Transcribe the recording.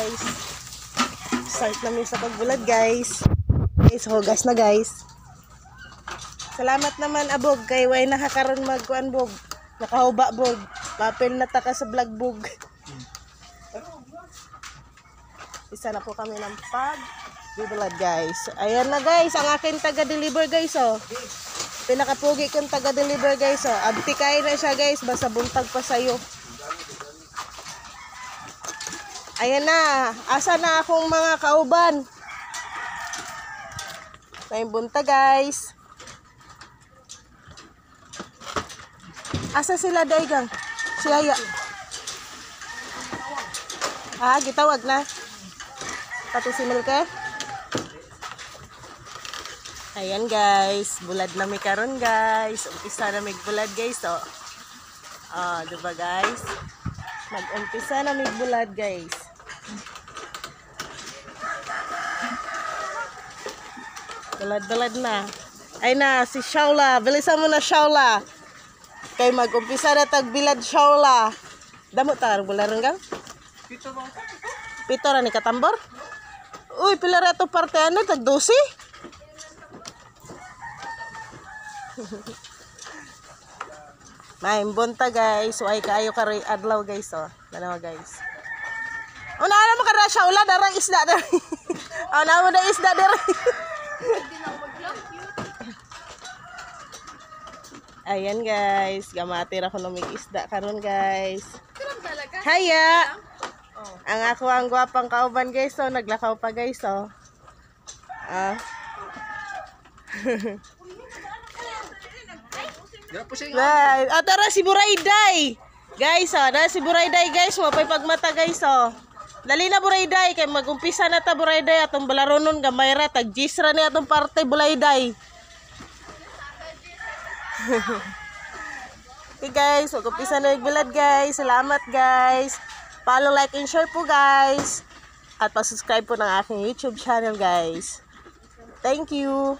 guys. Start namin sa pagbulad guys. Guys, hugas na guys. Salamat naman abog kay way nakakaroon magkuan bog. Nakahuba bog. Papel na taka sa vlog bog. Isa na po kami ng pagbulad guys. Ayan na guys, ang aking taga-deliver guys oh. Pinakapugi kong taga-deliver guys oh. Abti kain na siya guys, basta buntag pa sa'yo. Ayan na, asa na akong mga kauban. May bunta guys. Asa sila daygang? Si Aya. Gitawag na. Pati si Milke. Ayan guys, bulad na mi karon guys. Umpisa na mi bulad guys oh. Diba guys? Mag-umpisa na mi bulad guys. Bulad-bulad na. Ay na, si Shaula. Bilisan mo na Shaula. Kay mag-umpisa na tagbilad Shaula. Damo ta, bularan ka? Pito ra ni katambor? Uy, pila ra to parte ano, tag-12? May bunta guys. Way kaayo ka adlaw guys oh. Dalawa guys. Una na mo ka Shaula, darang isda dar. Na mo na isda dar. Ayan guys, gamatira ko ng isda karon guys. Haya. Ang ako ang gwapang kauban guys, so naglakaw pa guys oh. Right. Tara si Burayday. Guys, na si Burayday guys, mapay pagmata guys oh. Dali na Burayday kay magumpisa na ta Burayday atong balaronon gamay ra tag gisra ni atong parte Burayday. Okay guys, mag-umpisa na yung bulad guys. Salamat guys. Follow, like, and share po guys. At pa-subscribe po ng aking YouTube channel guys. Thank you.